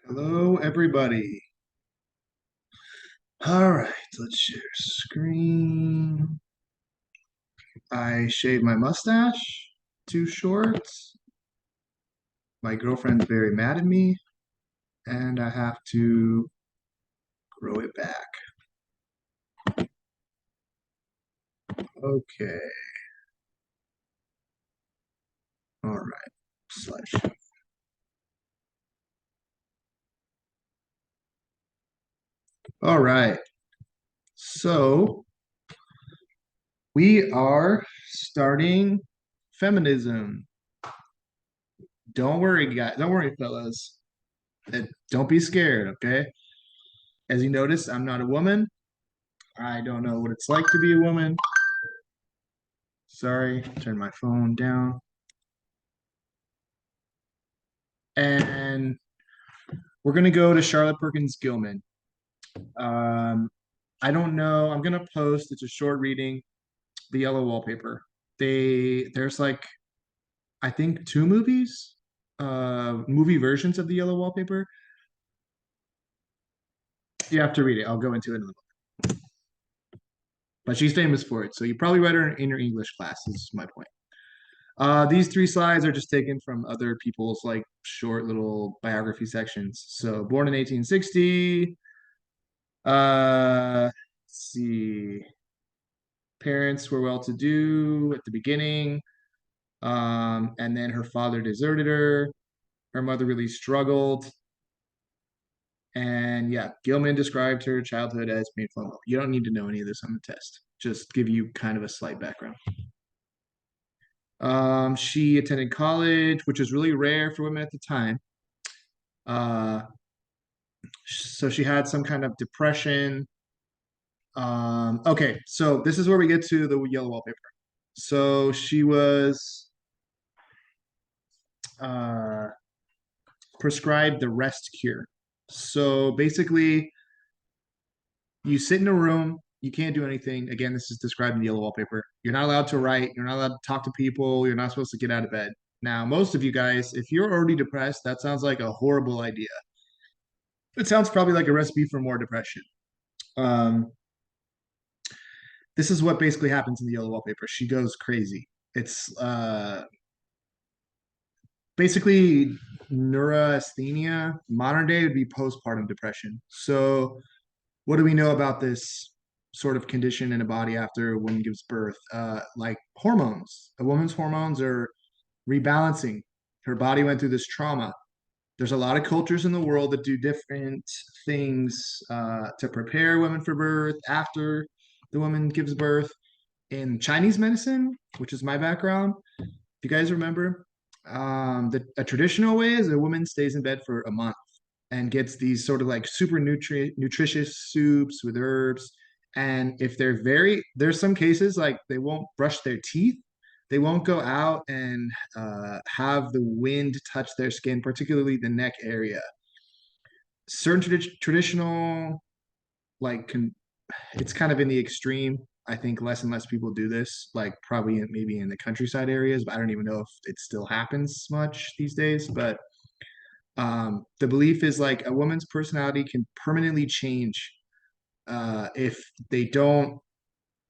Hello, everybody. All right, let's share screen. I shaved my mustache, too short. My girlfriend's very mad at me, and I have to grow it back. Okay, all right, slideshow. All right, so we are starting feminism. Don't worry, guys. Don't worry, fellas. Don't be scared, okay? As you notice, I'm not a woman. I don't know what it's like to be a woman. Sorry, turn my phone down. And we're gonna go to Charlotte Perkins Gilman. Um, I don't know. I'm gonna post. It's a short reading. The Yellow Wallpaper. There's like I think two movies, movie versions of the Yellow Wallpaper. You have to read it. I'll go into it in a little. But she's famous for it, so you probably read her in your English class. Is my point. These three slides are just taken from other people's like short little biography sections. So born in 1860. Let's see. Parents were well to do at the beginning. And then her father deserted her. Her mother really struggled. And yeah, Gilman described her childhood as painful. You don't need to know any of this on the test. Just give you kind of a slight background. She attended college, which was really rare for women at the time. Uh, so she had some kind of depression. Okay, so this is where we get to the yellow wallpaper. So she was uh, prescribed the rest cure. So basically, you sit in a room, you can't do anything. Again, this is described in the yellow wallpaper. You're not allowed to write, you're not allowed to talk to people, you're not supposed to get out of bed. Now, most of you guys, if you're already depressed, that sounds like a horrible idea. It sounds probably like a recipe for more depression. Um, this is what basically happens in the yellow wallpaper. She goes crazy. It's basically neurasthenia. Modern day would be postpartum depression. So, what do we know about this sort of condition in a body after a woman gives birth? Like hormones. A woman's hormones are rebalancing. Her body went through this trauma. There's a lot of cultures in the world that do different things to prepare women for birth after the woman gives birth. In Chinese medicine, which is my background, if you guys remember, a traditional way is a woman stays in bed for a month and gets these sort of like super nutritious soups with herbs. And if there's some cases like they won't brush their teeth, they won't go out and have the wind touch their skin, particularly the neck area. Certain traditional, like, it's kind of in the extreme. I think less and less people do this, like probably maybe in the countryside areas, but I don't even know if it still happens much these days. But the belief is like a woman's personality can permanently change if they don't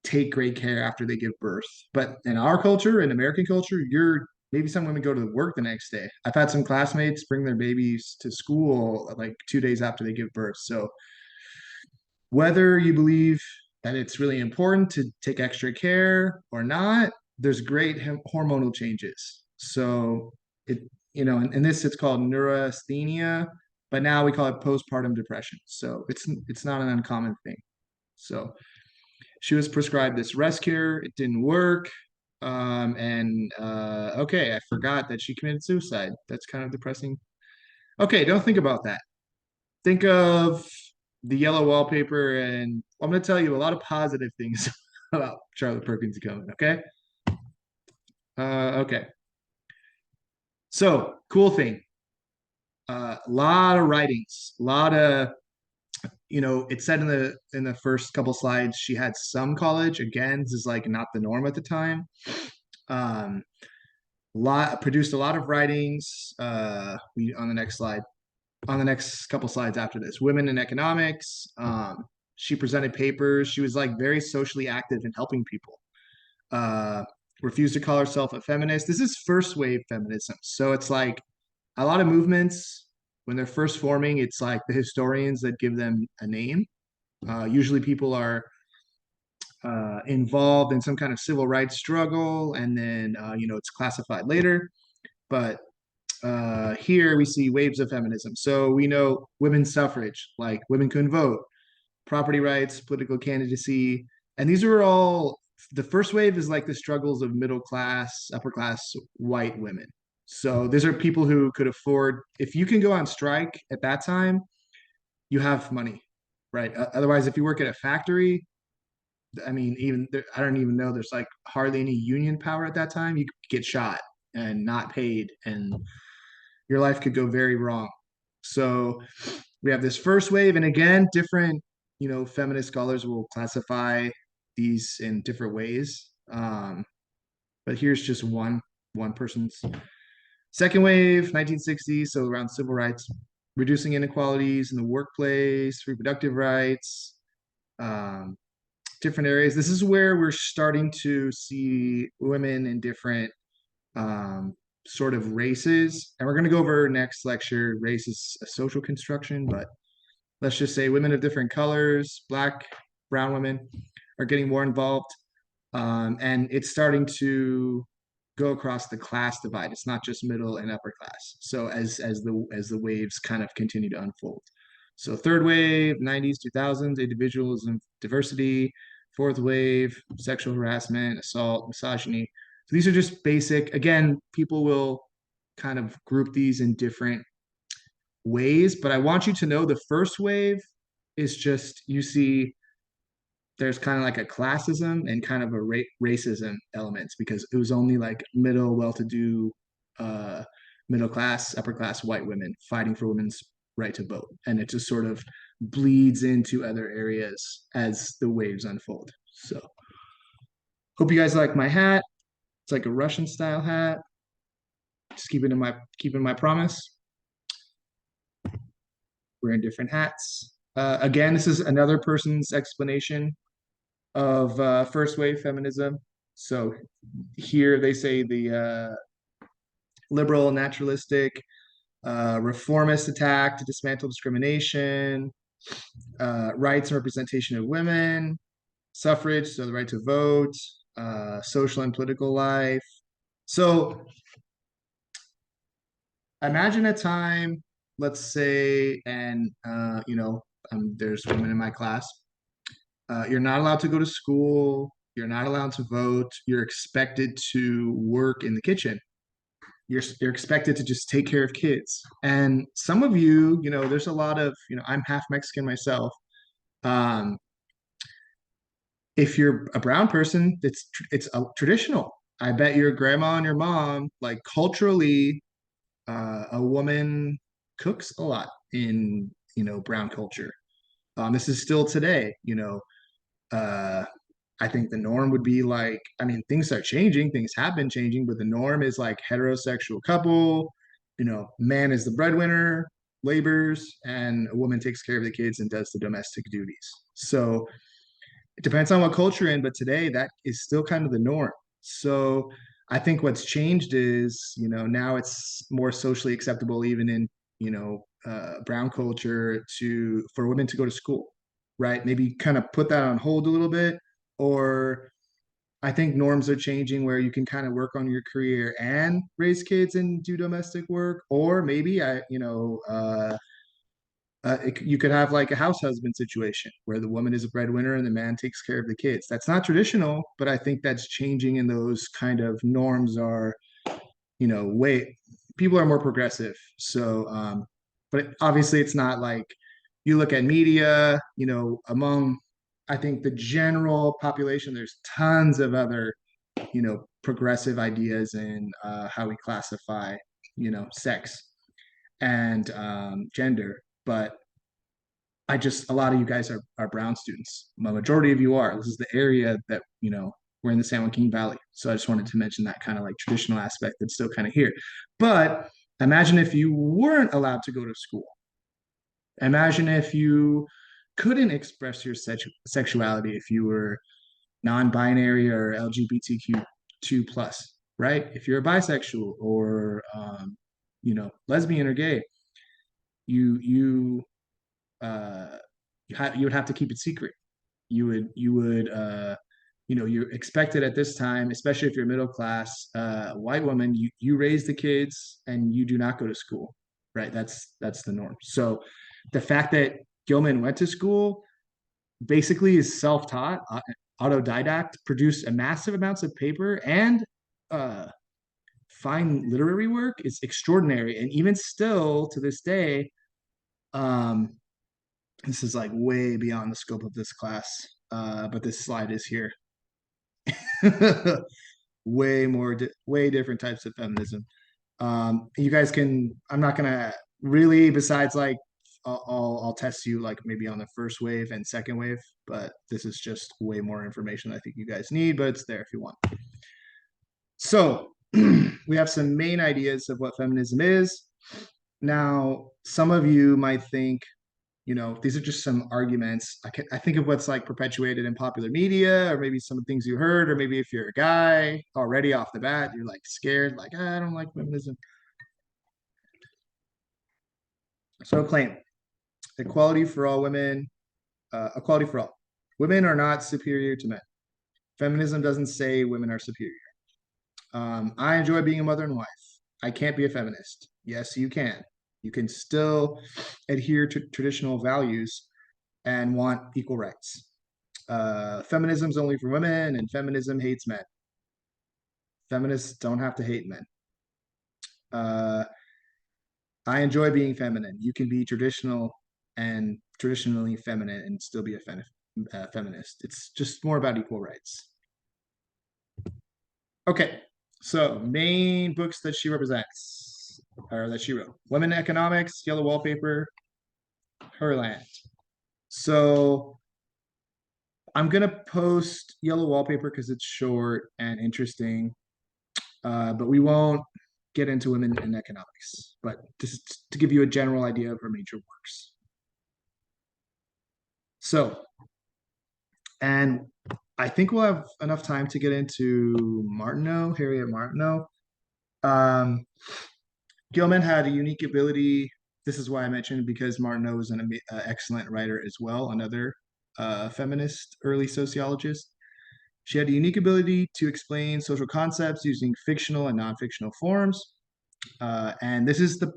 take great care after they give birth. But in our culture, in American culture, you're maybe some women go to work the next day. I've had some classmates bring their babies to school like 2 days after they give birth. So whether you believe that it's really important to take extra care or not, there's great hormonal changes. So it, in this it's called neurasthenia, but now we call it postpartum depression. So it's not an uncommon thing. So she was prescribed this rest cure. It didn't work. And okay, I forgot that she committed suicide. That's kind of depressing. Okay, don't think about that. Think of the yellow wallpaper, and I'm going to tell you a lot of positive things about Charlotte Perkins Gilman. Okay. Okay. So cool thing. A lot of writings, a lot of it said in the first couple slides she had some college. Again, this is like not the norm at the time. Um, lot produced a lot of writings. We on the next slide. on the next couple slides after this. Women in economics. She presented papers. She was like very socially active in helping people. Uh, Refused to call herself a feminist. This is first wave feminism. So it's like a lot of movements when they're first forming, it's like the historians that give them a name. Usually people are involved in some kind of civil rights struggle, and then it's classified later. But here we see waves of feminism. So we know women's suffrage, like women couldn't vote, property rights, political candidacy, and these are all the first wave is like the struggles of middle class, upper class white women. So these are people who could afford, if you can go on strike at that time, you have money, right? Otherwise, if you work at a factory, I mean, even there, I don't even know, there's like hardly any union power at that time. You could get shot and not paid, and your life could go very wrong. So we have this first wave, and again, different, feminist scholars will classify these in different ways. But here's just one person's second wave, 1960s, so around civil rights, reducing inequalities in the workplace, reproductive rights, um, different areas. This is where we're starting to see women in different um, sort of races. And we're going to go over next lecture, race is a social construction, but let's just say women of different colors, black, brown women are getting more involved. And it's starting to go across the class divide. It's not just middle and upper class. So as the waves kind of continue to unfold. So third wave, 90s, 2000s, individualism, diversity. Fourth wave, sexual harassment, assault, misogyny. So these are just basic. Again, people will kind of group these in different ways, but I want you to know the first wave is just you see there's kind of like a classism and kind of a racism elements because it was only like middle, well-to-do, uh, middle class, upper class white women fighting for women's right to vote, and it just sort of bleeds into other areas as the waves unfold. So, hope you guys like my hat. It's like a Russian style hat. Just keeping my promise. Wearing different hats. Again, this is another person's explanation of first wave feminism. So here they say the liberal, naturalistic, reformist attack to dismantle discrimination, rights and representation of women, suffrage, so the right to vote, social and political life. So imagine a time, let's say, and there's women in my class. You're not allowed to go to school. You're not allowed to vote. You're expected to work in the kitchen. You're expected to just take care of kids. And some of you, there's a lot of, I'm half Mexican myself. Um, if you're a brown person, it's traditional. I bet your grandma and your mom, like culturally, a woman cooks a lot in, brown culture. This is still today, uh, I think the norm would be like, I mean, things are changing, things have been changing, but the norm is like heterosexual couple, man is the breadwinner, labors, and a woman takes care of the kids and does the domestic duties. So it depends on what culture you're in, but today that is still kind of the norm. So I think what's changed is, now it's more socially acceptable, even in, brown culture, for women to go to school, right? Maybe kind of put that on hold a little bit, or I think norms are changing where you can kind of work on your career and raise kids and do domestic work, or maybe you could have like a house husband situation where the woman is a breadwinner and the man takes care of the kids. That's not traditional, but I think that's changing, and those kind of norms are, way people are more progressive. So, but obviously, it's not like you look at media, among I think the general population, there's tons of other, progressive ideas in how we classify, sex and gender. But a lot of you guys are brown students. The majority of you are. This is the area that, we're in the San Joaquin Valley. So I just wanted to mention that kind of like traditional aspect that's still kind of here. But imagine if you weren't allowed to go to school. Imagine if you couldn't express your sexuality if you were non-binary or LGBTQ2 plus, right? If you're a bisexual or lesbian or gay, you uh you would have to keep it secret. You're expected at this time, especially if you're middle class, white woman, you raise the kids and you do not go to school, right? That's the norm. So the fact that Gilman went to school basically is self-taught, autodidact, produced a massive amounts of paper and uh, fine literary work is extraordinary. And even still to this day, um, this is like way beyond the scope of this class. But this slide is here. Way different types of feminism. You guys can, I'm not gonna really, besides like I'll test you like maybe on the first wave and second wave, but this is just way more information I think you guys need, but it's there if you want. So we have some main ideas of what feminism is. Now, some of you might think, these are just some arguments. I think of what's like perpetuated in popular media, or maybe some things you heard, or maybe if you're a guy already off the bat, you're like scared, like, I don't like feminism. So claim equality for all women, equality for all. Women are not superior to men. Feminism doesn't say women are superior. I enjoy being a mother and wife. I can't be a feminist. Yes, you can. You can still adhere to traditional values and want equal rights. Feminism's only for women, and feminism hates men. Feminists don't have to hate men. Uh, I enjoy being feminine. You can be traditionally feminine and still be a feminist. It's just more about equal rights. Okay, so main books that she represents or that she wrote: Women in Economics, Yellow Wallpaper, Herland. So I'm gonna post Yellow Wallpaper because it's short and interesting, but we won't get into women in economics. But just to give you a general idea of her major works. So, and I think we'll have enough time to get into Martineau, Harriet Martineau. Um, Gilman had a unique ability. This is why I mentioned because Martineau was an excellent writer as well, another feminist early sociologist. She had a unique ability to explain social concepts using fictional and non-fictional forms. And this is the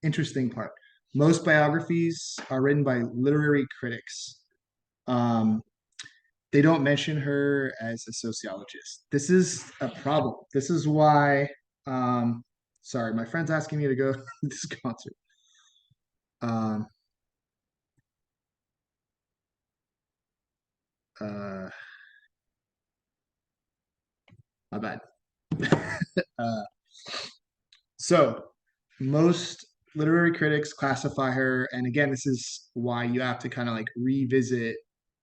interesting part. Most biographies are written by literary critics. Um, they don't mention her as a sociologist. This is a problem. This is why, sorry, my friend's asking me to go to this concert. Um, uh, my bad. uh, so, most literary critics classify her, and again, this is why you have to kind of like revisit.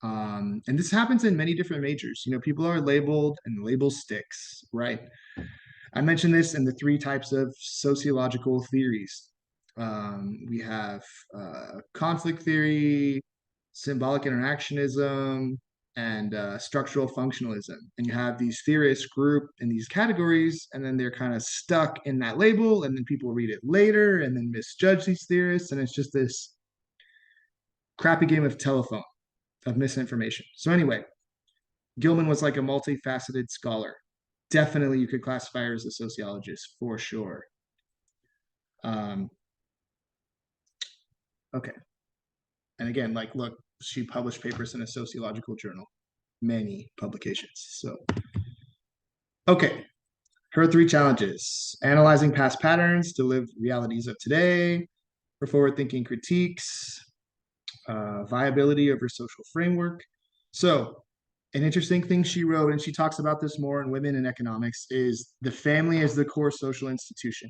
And this happens in many different majors. People are labeled and label sticks, right? I mentioned this in the three types of sociological theories. We have conflict theory, symbolic interactionism, and structural functionalism. And you have these theorists group in these categories, and then they're kind of stuck in that label, and then people read it later and then misjudge these theorists, and it's just this crappy game of telephone of misinformation. So anyway, Gilman was like a multifaceted scholar. Definitely, you could classify her as a sociologist for sure. Um, okay. And again, like, look, she published papers in a sociological journal, many publications. So, okay. Her three challenges: analyzing past patterns to live realities of today, her forward thinking critiques, viability of her social framework. So, an interesting thing she wrote, and she talks about this more in Women in Economics, is the family as the core social institution.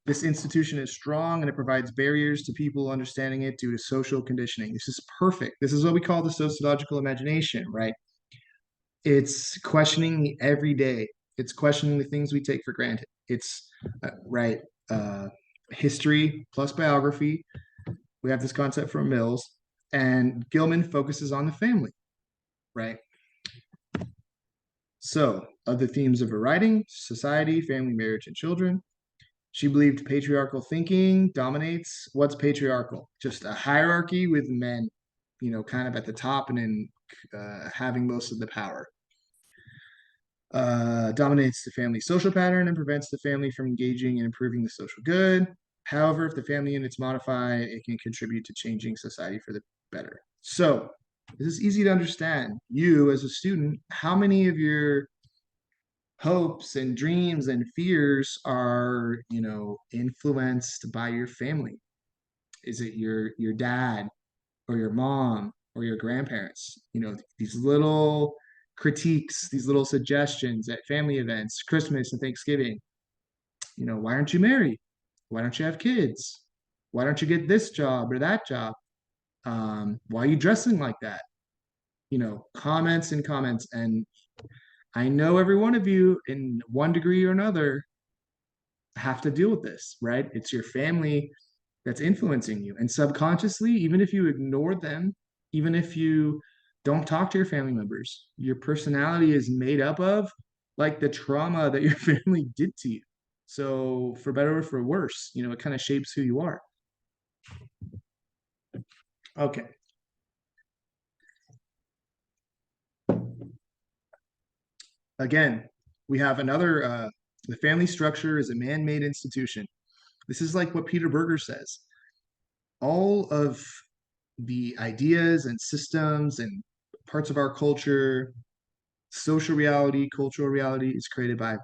This institution is strong and it provides barriers to people understanding it due to social conditioning. This is perfect. This is what we call the sociological imagination, right? It's questioning the everyday. It's questioning the things we take for granted. It's right. Uh, History plus biography, We have this concept from Mills, and Gilman focuses on the family, right? So, of the themes of her writing, society, family, marriage, and children, she believed patriarchal thinking dominates. What's patriarchal? Just a hierarchy with men, kind of at the top and then having most of the power. Dominates the family social pattern and prevents the family from engaging in improving the social good. However, if the family unit's modified, it can contribute to changing society for the better. So, this is easy to understand. You, as a student, how many of your hopes and dreams and fears are, influenced by your family? Is it your dad or your mom or your grandparents? These little critiques, these little suggestions at family events, Christmas and Thanksgiving. Why aren't you married? Why don't you have kids? Why don't you get this job or that job? Why are you dressing like that? Comments and comments. And I know every one of you, in one degree or another, have to deal with this, right? It's your family that's influencing you. And subconsciously, even if you ignore them, even if you don't talk to your family members, your personality is made up of like the trauma that your family did to you. So, for better or for worse, it kind of shapes who you are. Okay. Again, we have another the family structure is a man made institution. This is like what Peter Berger says. All of the ideas and systems and parts of our culture, social reality, cultural reality is created by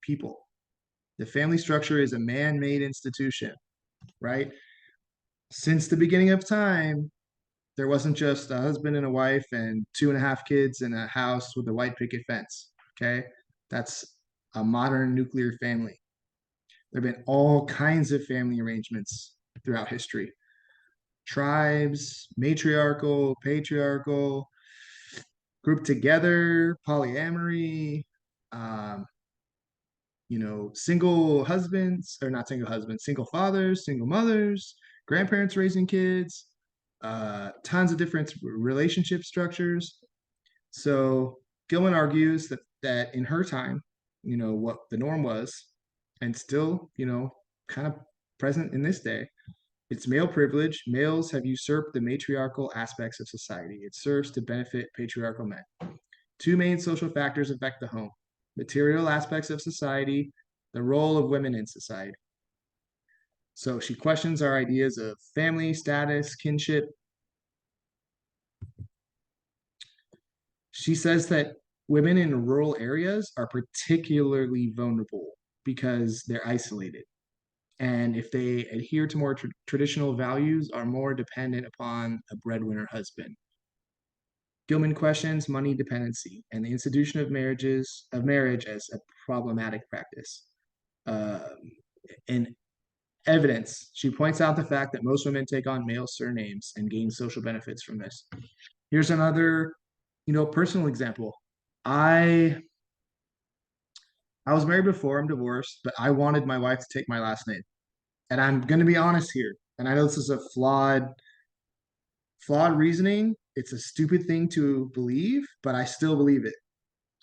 people. The family structure is a man made institution, right? Since the beginning of time, there wasn't just a husband and a wife and two and a half kids in a house with a white picket fence. Okay. That's a modern nuclear family. There have been all kinds of family arrangements throughout history: tribes, matriarchal, patriarchal, grouped together, polyamory, um, single husbands, or not single husbands, single fathers, single mothers, grandparents raising kids, tons of different relationship structures. So Gilman argues that in her time, what the norm was, and still, kind of present in this day, it's male privilege. Males have usurped the matriarchal aspects of society. It serves to benefit patriarchal men. Two main social factors affect the home: material aspects of society, the role of women in society. So she questions our ideas of family, status, kinship. She says that women in rural areas are particularly vulnerable because they're isolated. And if they adhere to more traditional values, are more dependent upon a breadwinner husband. Gilman questions money dependency and the institution of marriage as a problematic practice. In evidence, she points out the fact that most women take on male surnames and gain social benefits from this. Here's another, personal example. I I was married before, I'm divorced, but I wanted my wife to take my last name. And I'm going to be honest here. And I know this is a flawed reasoning. It's a stupid thing to believe, but I still believe it.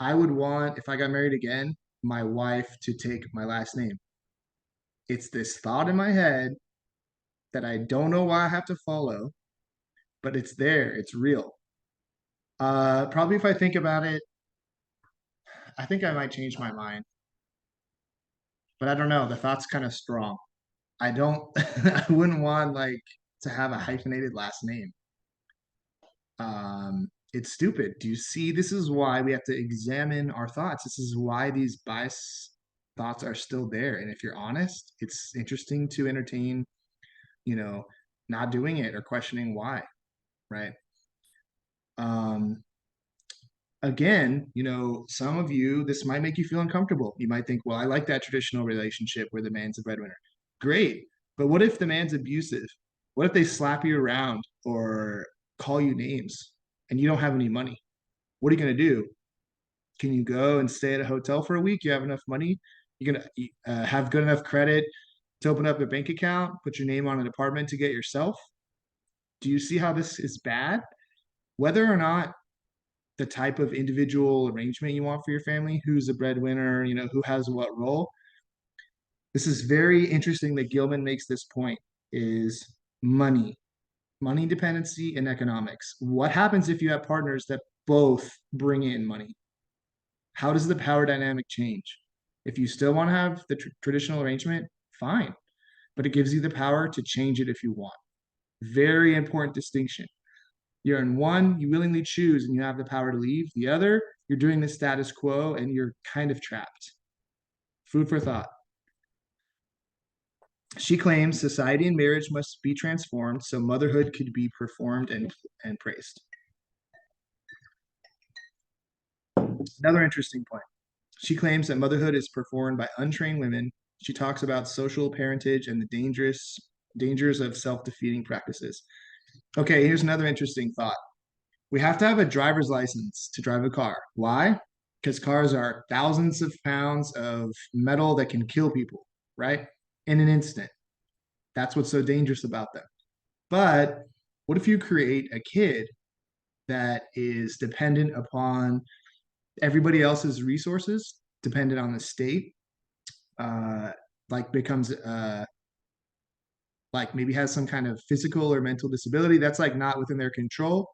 I would want, if I got married again, my wife to take my last name. It's this thought in my head that I don't know why I have to follow, but it's there. It's real. Probably if I think about it, I think I might change my mind, but I don't know. The thought's kind of strong. I don't, I wouldn't want like to have a hyphenated last name. It's stupid. Do you see? This is why we have to examine our thoughts. This is why these bias thoughts are still there. And if you're honest, it's interesting to entertain, you know, not doing it or questioning why, right? Um, Again, some of you, this might make you feel uncomfortable. You might think, well, I like that traditional relationship where the man's the breadwinner. Great. But what if the man's abusive? What if they slap you around or call you names and you don't have any money? What are you going to do? Can you go and stay at a hotel for a week? You have enough money? You're going to have good enough credit to open up a bank account, put your name on an apartment to get yourself? Do you see how this is bad? Whether or not the type of individual arrangement you want for your family, who's a breadwinner, who has what role. This is very interesting that Gilman makes this point is money, money dependency and economics. What happens if you have partners that both bring in money? How does the power dynamic change? If you still want to have the traditional arrangement, fine, but it gives you the power to change it if you want. Very important distinction. You're in one, you willingly choose and you have the power to leave. The other, you're doing the status quo and you're kind of trapped. Food for thought. She claims society and marriage must be transformed so motherhood could be performed and praised. Another interesting point. She claims that motherhood is performed by untrained women. She talks about social parentage and the dangers of self-defeating practices. Okay, here's another interesting thought. We have to have a driver's license to drive a car. Why? Because cars are thousands of pounds of metal that can kill people, right? In an instant. That's what's so dangerous about them. But what if you create a kid that is dependent upon everybody else's resources, dependent on the state, uh, like becomes like maybe has some kind of physical or mental disability that's like not within their control.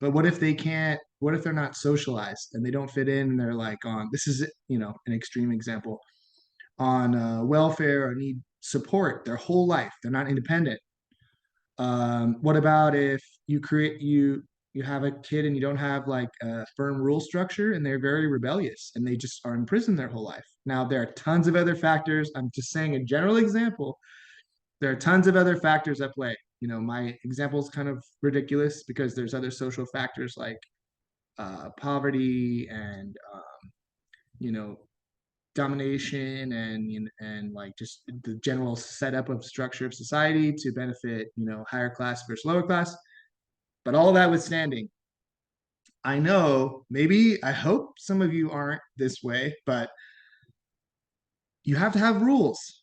But what if they can't, what if they're not socialized and they don't fit in and they're like on, this is, an extreme example, on welfare or need support their whole life. They're not independent. What about if you have a kid and you don't have like a firm rule structure and they're very rebellious and they just are in prison their whole life? Now there are tons of other factors. I'm just saying a general example. There are tons of other factors at play. My example is kind of ridiculous because there's other social factors like poverty and you know domination and like just the general setup of structure of society to benefit higher class versus lower class. But all that withstanding, I know maybe I hope some of you aren't this way, but you have to have rules,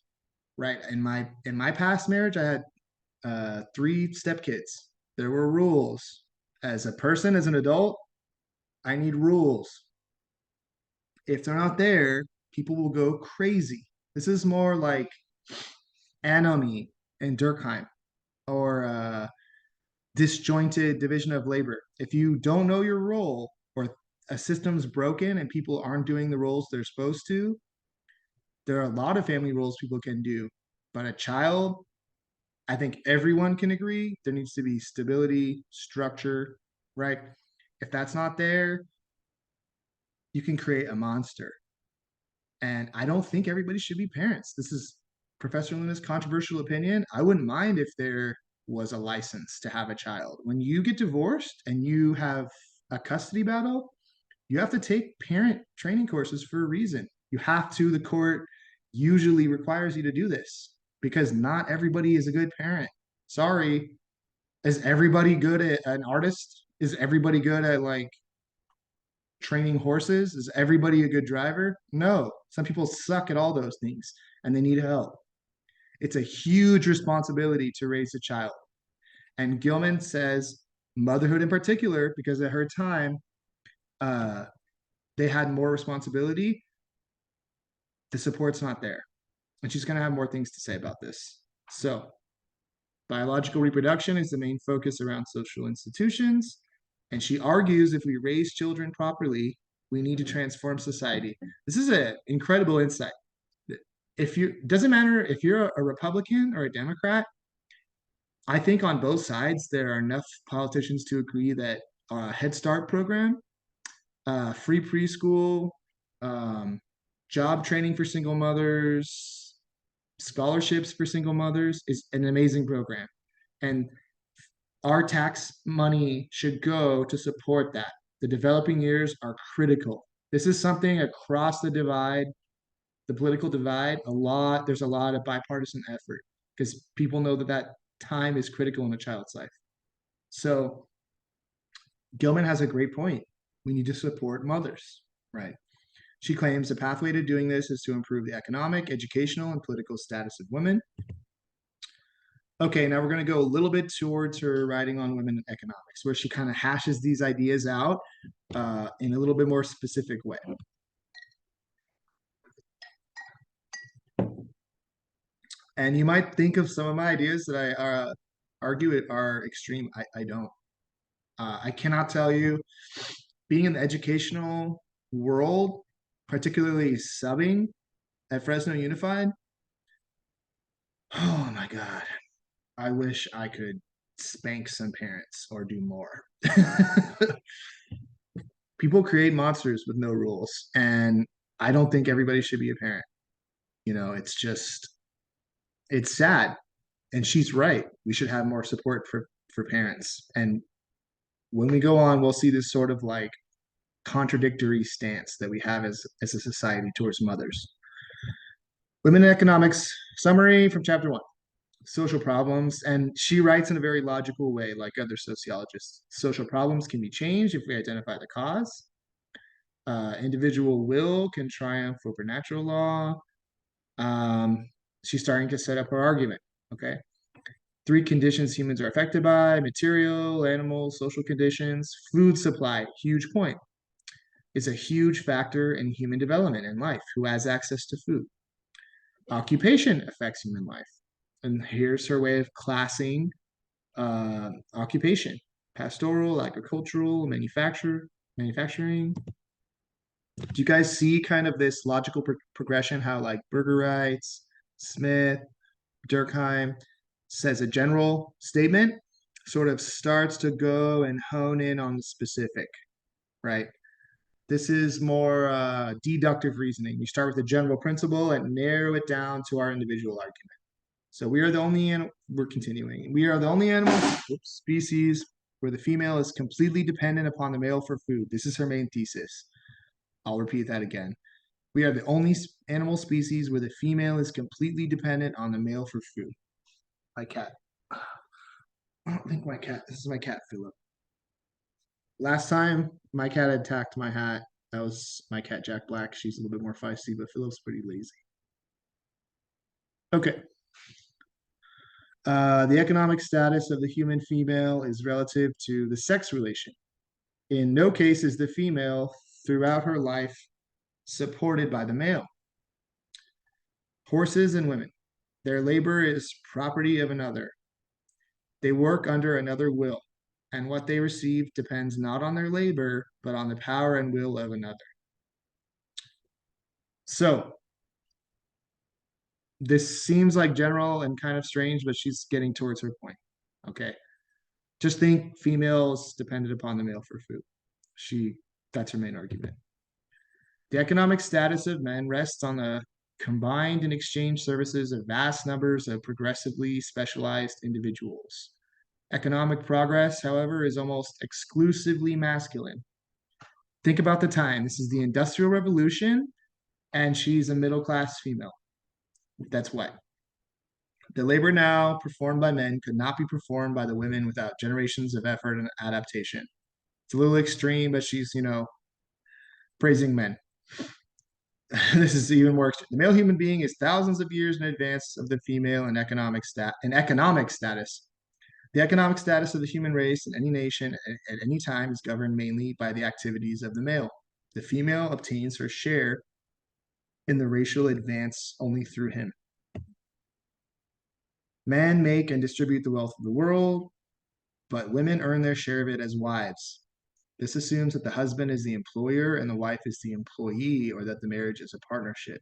right? In my past marriage, I had three stepkids. There were rules. As a person, as an adult, I need rules. If they're not there, people will go crazy. This is more like anomie and Durkheim or disjointed division of labor. If you don't know your role or a system's broken and people aren't doing the roles they're supposed to, there are a lot of family roles people can do. But a child, I think everyone can agree there needs to be stability, structure, right? If that's not there, you can create a monster. And I don't think everybody should be parents. This is Professor Luna's controversial opinion. I wouldn't mind if there was a license to have a child. When you get divorced and you have a custody battle, you have to take parent training courses for a reason. You have to, the court usually requires you to do this because not everybody is a good parent. Sorry. Is everybody good at an artist? Is everybody good at like training horses? Is everybody a good driver? No. Some people suck at all those things and they need help. It's a huge responsibility to raise a child. And Gilman says motherhood in particular, because at her time, uh, they had more responsibility. The support's not there. And she's going to have more things to say about this. So, biological reproduction is the main focus around social institutions. And she argues if we raise children properly, we need to transform society. This is an incredible insight. If you doesn't matter if you're a Republican or a Democrat, I think on both sides there are enough politicians to agree that Head Start program, free preschool, um, job training for single mothers, scholarships for single mothers is an amazing program. And our tax money should go to support that. The developing years are critical. This is something across the divide, the political divide, there's a lot of bipartisan effort because people know that time is critical in a child's life. So Gilman has a great point. We need to support mothers, right? She claims the pathway to doing this is to improve the economic, educational, and political status of women. Okay, now we're going to go a little bit towards her writing on women in economics, where she kind of hashes these ideas out in a little bit more specific way. And you might think of some of my ideas that I argue it are extreme. I don't. I cannot tell you, being in the educational world, particularly subbing at Fresno Unified, oh my God, I wish I could spank some parents or do more. People create monsters with no rules, and I don't think everybody should be a parent. It's just, it's sad. And she's right. We should have more support for parents. And when we go on, we'll see this sort of like contradictory stance that we have as a society towards mothers. Women in Economics summary from chapter 1, social problems. And she writes in a very logical way, like other sociologists. Social problems can be changed if we identify the cause. Individual will can triumph over natural law. Um, she's starting to set up her argument. Okay. 3 conditions humans are affected by: material, animal, social conditions. Food supply, huge point, is a huge factor in human development and life. Who has access to food? Occupation affects human life. And here's her way of classing occupation: pastoral, agricultural, manufacturing. Do you guys see kind of this logical progression? How like Bergerites, Smith, Durkheim says a general statement, sort of starts to go and hone in on the specific, right? This is more deductive reasoning. We start with a general principle and narrow it down to our individual argument. So we are the only animal, we're continuing. We are the only animal species where the female is completely dependent upon the male for food. This is her main thesis. I'll repeat that again. We are the only animal species where the female is completely dependent on the male for food. My cat. I don't think my cat. This is my cat, Philip. Last time my cat attacked my hat. That was my cat, Jack Black. She's a little bit more feisty, but Philip's pretty lazy. Okay. The economic status of the human female is relative to the sex relation. In no case is the female throughout her life supported by the male. Horses and women. Their labor is property of another. They work under another will, and what they receive depends not on their labor, but on the power and will of another. So, this seems like general and kind of strange, but she's getting towards her point. Okay. Just think females depended upon the male for food. That's her main argument. The economic status of men rests on the combined and exchange services of vast numbers of progressively specialized individuals. Economic progress, however, is almost exclusively masculine. Think about the time. This is the Industrial Revolution, and she's a middle class female. That's what. The labor now performed by men could not be performed by the women without generations of effort and adaptation. It's a little extreme, but she's, praising men. This is even more extreme. The male human being is thousands of years in advance of the female in economic status. The economic status of the human race in any nation at any time is governed mainly by the activities of the male. The female obtains her share in the racial advance only through him. Men make and distribute the wealth of the world, but women earn their share of it as wives. This assumes that the husband is the employer and the wife is the employee, or that the marriage is a partnership.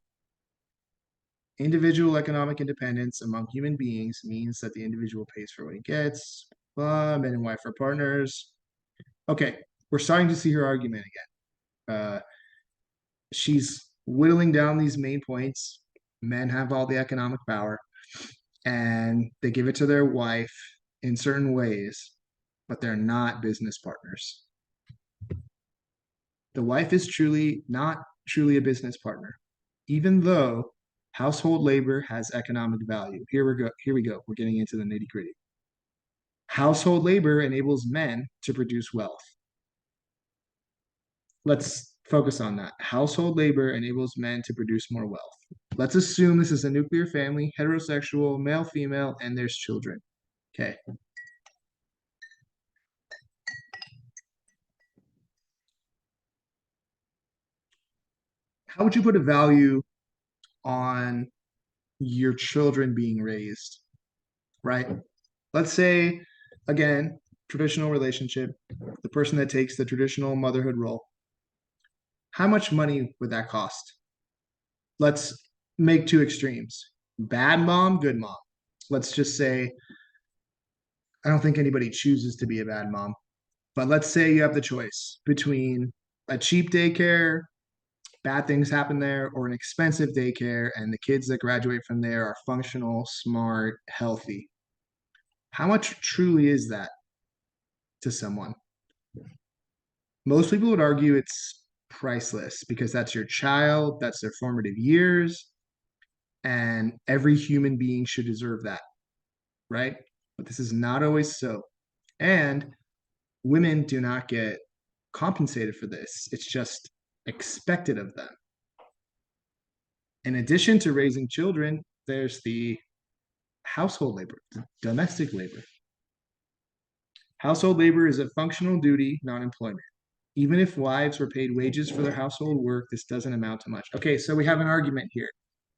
Individual economic independence among human beings means that the individual pays for what he gets. Men and wife are partners. Okay, we're starting to see her argument again. She's whittling down these main points. Men have all the economic power, and they give it to their wife in certain ways, but they're not business partners. The wife is not truly a business partner, even though household labor has economic value. Here we go. We're getting into the nitty-gritty. Household labor enables men to produce wealth. Let's Focus on that. Household labor enables men to produce more wealth. Let's assume this is a nuclear family, heterosexual, male, female, and there's children. Okay. How would you put a value on your children being raised, right? Let's say, again, traditional relationship, the person that takes the traditional motherhood role. How much money would that cost? Let's make two extremes: bad mom, good mom. Let's just say, I don't think anybody chooses to be a bad mom, but let's say you have the choice between a cheap daycare, bad things happen there, or an expensive daycare, and the kids that graduate from there are functional, smart, healthy. How much truly is that to someone? Most people would argue it's priceless because that's your child, that's their formative years, and every human being should deserve that, right? But this is not always so. And women do not get compensated for this, it's just expected of them. In addition to raising children, there's the household labor, domestic labor. Household labor is a functional duty, not employment. Even if wives were paid wages for their household work, this doesn't amount to much. Okay, so we have an argument here.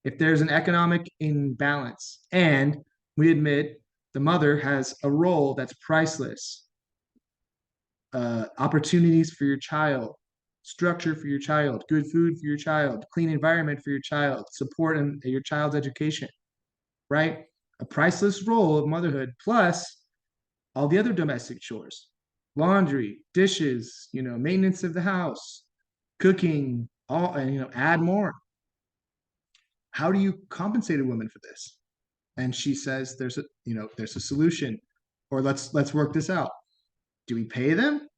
If there's an economic imbalance and we admit the mother has a role that's priceless, opportunities for your child, structure for your child, good food for your child, clean environment for your child, support in your child's education, right? A priceless role of motherhood plus all the other domestic chores, laundry, dishes, maintenance of the house, cooking, all, and add more. How do you compensate a woman for this? And she says there's a solution, or let's work this out. Do we pay them?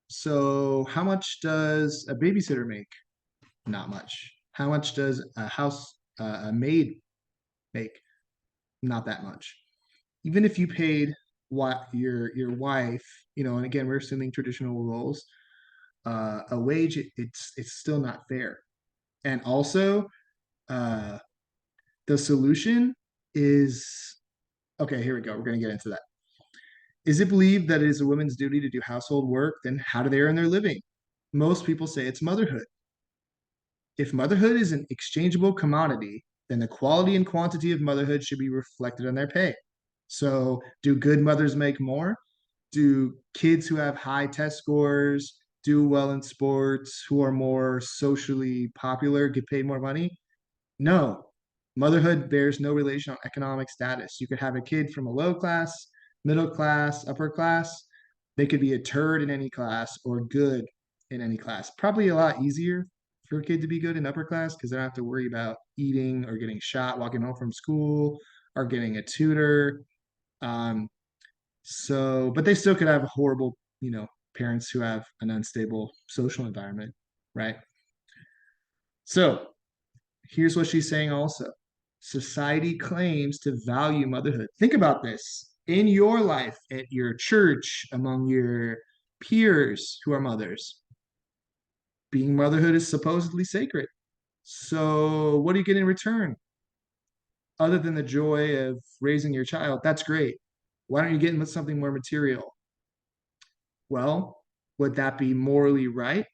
So how much does a babysitter make? Not much. How much does a maid make? Not that much. Even if you paid what your wife, and again we're assuming traditional roles, a wage, it's still not fair. And also, uh, the solution is okay. Here we go. We're going to get into that. Is it believed that it is a woman's duty to do household work? Then how do they earn their living? Most people say it's motherhood. If motherhood is an exchangeable commodity, then the quality and quantity of motherhood should be reflected on their pay. So, do good mothers make more? Do kids who have high test scores, do well in sports, who are more socially popular get paid more money? No. Motherhood bears no relation on economic status. You could have a kid from a low class, middle class, upper class. They could be a turd in any class or good in any class. Probably a lot easier for a kid to be good in upper class because they don't have to worry about eating or getting shot walking home from school or getting a tutor. Um, but they still could have horrible, parents who have an unstable social environment, right? So here's what she's saying also. Society claims to value motherhood. Think about this in your life, at your church, among your peers who are mothers. Being motherhood is supposedly sacred. So, what do you get in return other than the joy of raising your child? That's great. Why don't you get in with something more material? Well, would that be morally right?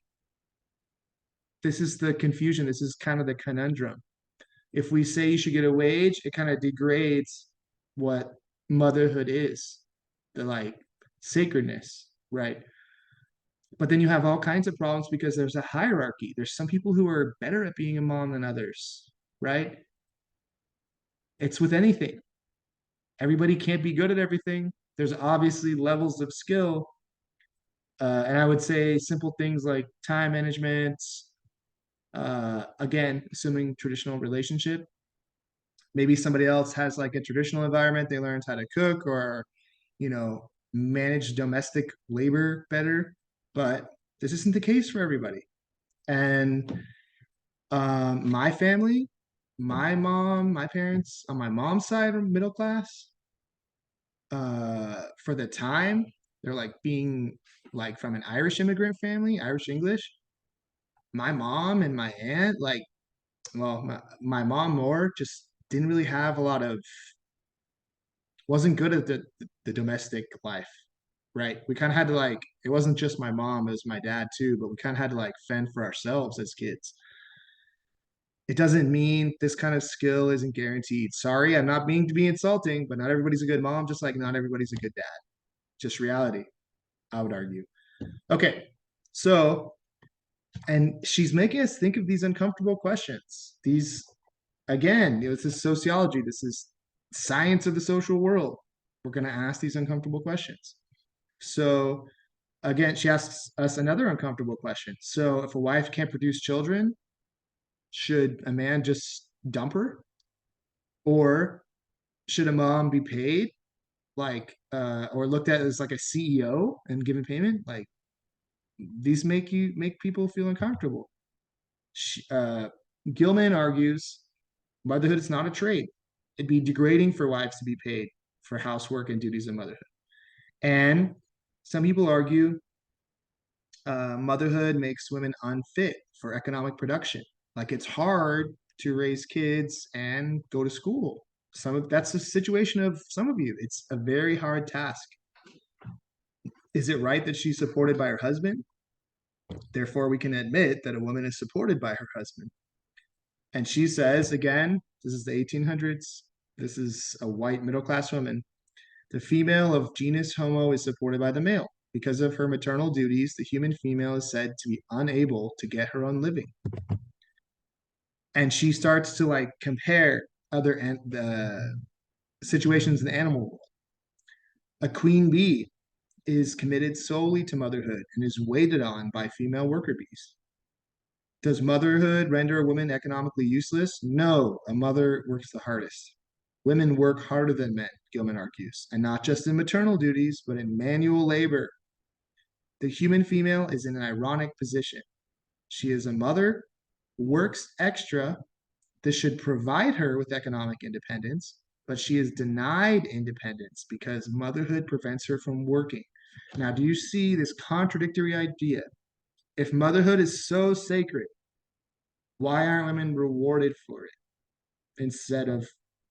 This is the confusion. This is kind of the conundrum. If we say you should get a wage, it kind of degrades what motherhood is, the like sacredness, right? But then you have all kinds of problems because there's a hierarchy. There's some people who are better at being a mom than others, right? It's with anything. Everybody can't be good at everything. There's obviously levels of skill. And I would say simple things like time management, again, assuming traditional relationship. Maybe somebody else has like a traditional environment, they learned how to cook or, manage domestic labor better. But this isn't the case for everybody. And my family, my parents on my mom's side are middle class. For the time, they're like being like from an Irish immigrant family, Irish English. my mom and my aunt, like, well, my mom more just didn't really have a lot of, wasn't good at the domestic life, right? We kind of had to like, it wasn't just my mom, it was my dad too, but we kind of had to like fend for ourselves as kids. It doesn't mean this kind of skill isn't guaranteed. Sorry, I'm not being to be insulting, but not everybody's a good mom, just like not everybody's a good dad. Just reality, I would argue. Okay, so, and she's making us think of these uncomfortable questions. These, again, this is sociology, this is science of the social world. We're going to ask these uncomfortable questions. So, again, she asks us another uncomfortable question. So, if a wife can't produce children, should a man just dump her? Or should a mom be paid like or looked at as like a CEO and given payment? Like these make people feel uncomfortable. She, Gilman argues motherhood is not a trade. It'd be degrading for wives to be paid for housework and duties of motherhood. And some people argue motherhood makes women unfit for economic production. Like it's hard to raise kids and go to school. Some of that's the situation of some of you. It's a very hard task. Is it right that she's supported by her husband? Therefore, we can admit that a woman is supported by her husband. And she says, again, this is the 1800s. This is a white middle class woman. The female of genus Homo is supported by the male. Because of her maternal duties, the human female is said to be unable to get her own living. And she starts to like compare other situations in the animal world. A queen bee is committed solely to motherhood and is waited on by female worker bees. Does motherhood render a woman economically useless? No, a mother works the hardest. Women work harder than men, Gilman argues, and not just in maternal duties, but in manual labor. The human female is in an ironic position. She is a mother, works extra. This should provide her with economic independence, but she is denied independence because motherhood prevents her from working. Now, do you see this contradictory idea? If motherhood is so sacred, why aren't women rewarded for it instead of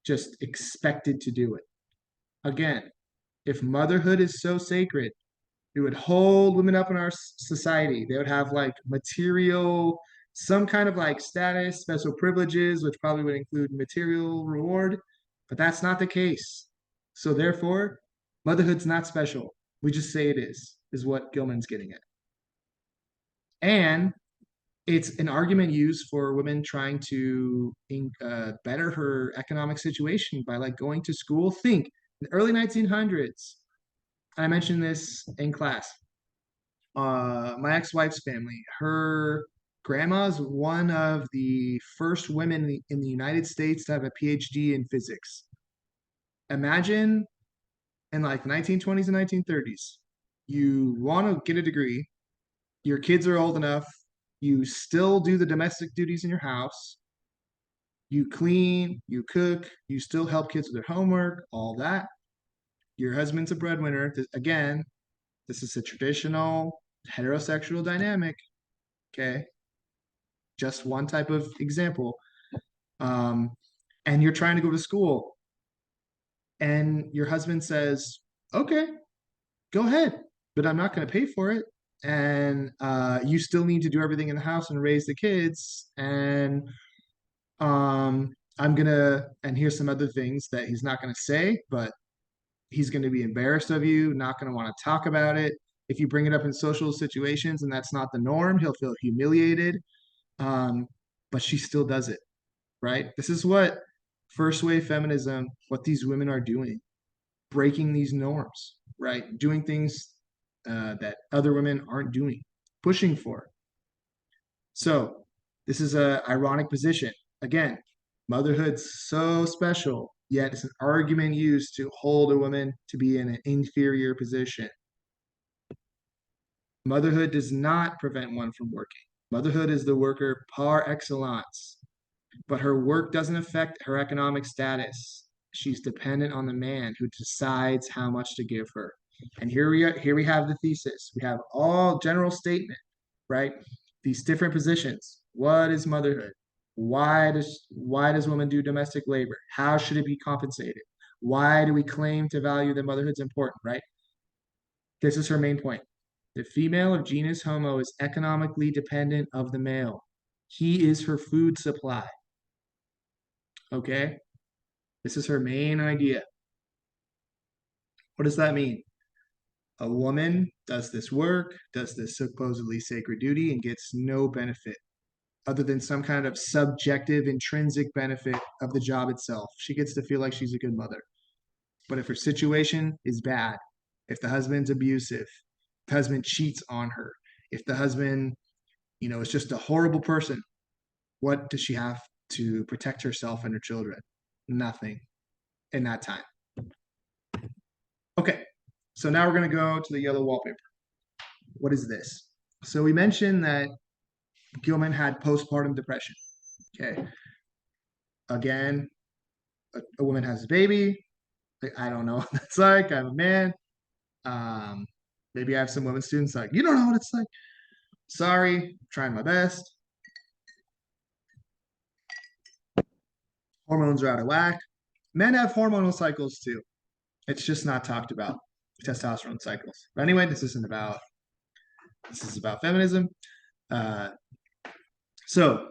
just expected to do it? Again, if motherhood is so sacred, it would hold women up in our society. They would have like material, some kind of like status, special privileges, which probably would include material reward, but that's not the case. So therefore, motherhood's not special. We just say it is what Gilman's getting at. And it's an argument used for women trying to better her economic situation by like going to school. Think in the early 1900s. I mentioned this in class. My ex-wife's family, her grandma's one of the first women in the United States to have a PhD in physics. Imagine in like the 1920s and 1930s, you want to get a degree, your kids are old enough, you still do the domestic duties in your house, you clean, you cook, you still help kids with their homework, all that. Your husband's a breadwinner. Again, this is a traditional heterosexual dynamic. Okay. Just one type of example. Um, and you're trying to go to school, and your husband says, okay, go ahead, but I'm not going to pay for it. And you still need to do everything in the house and raise the kids. And I'm going to, and here's some other things that he's not going to say, but he's going to be embarrassed of you, not going to want to talk about it. If you bring it up in social situations and that's not the norm, he'll feel humiliated. Um, but she still does it, right? This is what first wave feminism, what these women are doing, breaking these norms, right? Doing things that other women aren't doing, pushing for. So this is a ironic position. Again, motherhood's so special, yet it's an argument used to hold a woman to be in an inferior position. Motherhood does not prevent one from working. Motherhood is the worker par excellence, but her work doesn't affect her economic status. She's dependent on the man who decides how much to give her. And here we have the thesis. We have all general statement, right? these different positions. What is motherhood? Why does women do domestic labor? How should it be compensated? Why do we claim to value that motherhood's important, right? This is her main point. The female of genus Homo is economically dependent of the male. He is her food supply. Okay? This is her main idea. What does that mean? A woman does this work, does this supposedly sacred duty, and gets no benefit other than some kind of subjective, intrinsic benefit of the job itself. She gets to feel like she's a good mother. But if her situation is bad, if the husband's abusive, if the husband cheats on her, if the husband, is just a horrible person, what does she have to protect herself and her children? Nothing in that time. Okay, so now we're going to go to the yellow wallpaper. What is this? So we mentioned that Gilman had postpartum depression. Okay, again, a woman has a baby. I don't know what that's like. I'm a man. Um, Maybe I have some women students like, you don't know what it's like. Sorry, trying my best. Hormones are out of whack. Men have hormonal cycles too. It's just not talked about. Testosterone cycles. But anyway, this is about feminism. Uh, so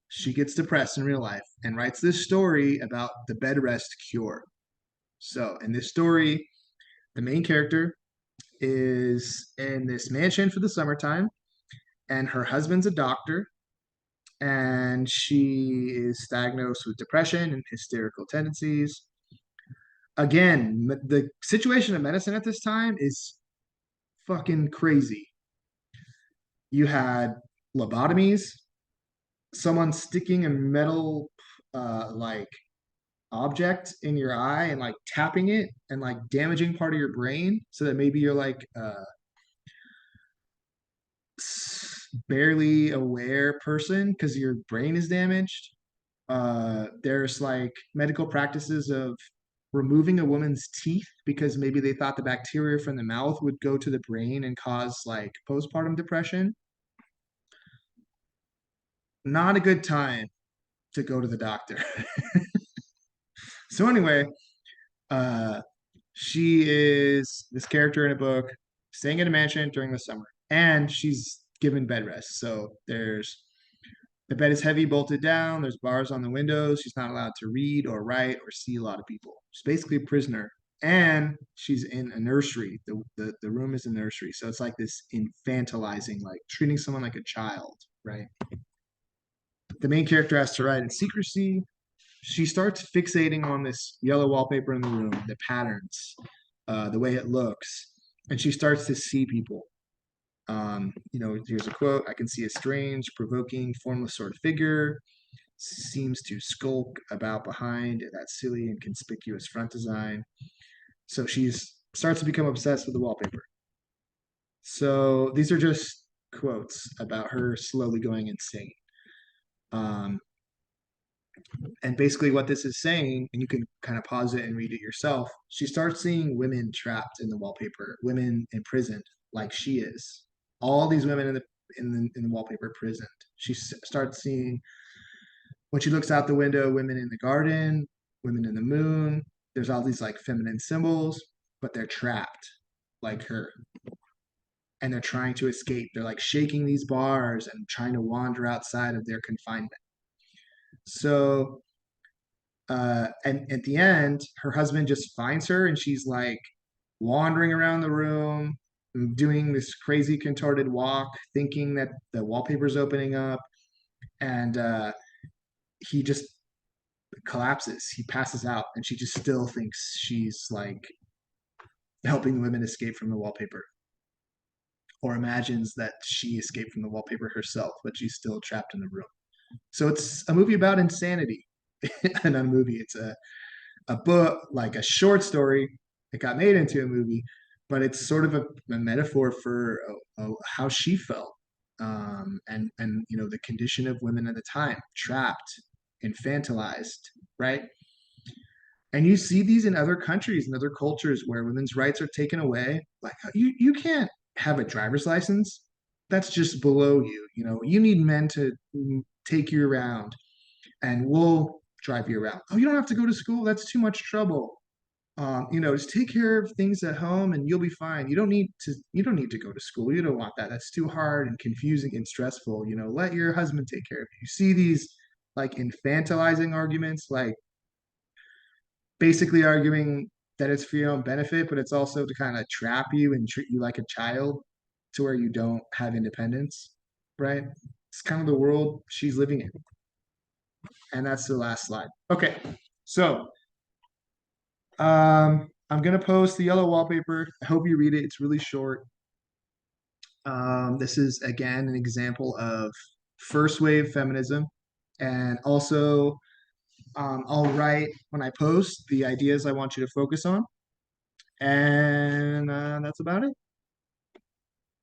she gets depressed in real life and writes this story about the bed rest cure. So in this story, the main character is in this mansion for the summertime, and her husband's a doctor, and she is diagnosed with depression and hysterical tendencies. Again, the situation of medicine at this time is fucking crazy. You had lobotomies, someone sticking a metal like object in your eye and like tapping it and like damaging part of your brain so that maybe you're like barely aware person because your brain is damaged. There's like medical practices of removing a woman's teeth because maybe they thought the bacteria from the mouth would go to the brain and cause like postpartum depression. Not a good time to go to the doctor. So anyway, uh, she is this character in a book staying in a mansion during the summer, and she's given bed rest. So the bed is heavy, bolted down. There's bars on the windows. She's not allowed to read or write or see a lot of people. She's basically a prisoner. And she's in a nursery. The room is a nursery. So it's like this infantilizing, like treating someone like a child, right? The main character has to write in secrecy. She starts fixating on this yellow wallpaper in the room, the patterns, the way it looks, and she starts to see people. Here's a quote: "I can see a strange, provoking, formless sort of figure. Seems to skulk about behind that silly and conspicuous front design." So she's starts to become obsessed with the wallpaper. So these are just quotes about her slowly going insane. Um, And basically, what this is saying, and you can kind of pause it and read it yourself, she starts seeing women trapped in the wallpaper, women imprisoned like she is. All these women in the wallpaper prisoned. She starts seeing when she looks out the window, women in the garden, women in the moon. There's all these like feminine symbols, but they're trapped like her. And they're trying to escape. They're like shaking these bars and trying to wander outside of their confinement. So and at the end, her husband just finds her and she's like wandering around the room, doing this crazy contorted walk, thinking that the wallpaper's opening up. And he just collapses. He passes out, and she just still thinks she's like helping women escape from the wallpaper, or imagines that she escaped from the wallpaper herself, but she's still trapped in the room. So it's a movie about insanity. And not a movie, it's a book, like a short story that got made into a movie, but it's sort of a metaphor for how she felt, and the condition of women at the time, trapped, infantilized, right? And you see these in other countries and other cultures where women's rights are taken away. Like you can't have a driver's license. that's just below you. You know, you need men to take you around and we'll drive you around. Oh, you don't have to go to school. That's too much trouble. You know, just take care of things at home and you'll be fine. You don't need to go to school. You don't want that. That's too hard and confusing and stressful. You know, let your husband take care of you. You see these like infantilizing arguments, like basically arguing that it's for your own benefit, but it's also to kind of trap you and treat you like a child to where you don't have independence, right? It's kind of the world she's living in. And that's the last slide. Okay. So I'm gonna post the yellow wallpaper. I hope you read it. It's really short. This is again an example of first wave feminism, and also I'll write when I post the ideas I want you to focus on, and that's about it.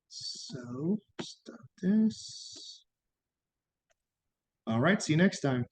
So stop this. All right. See you next time.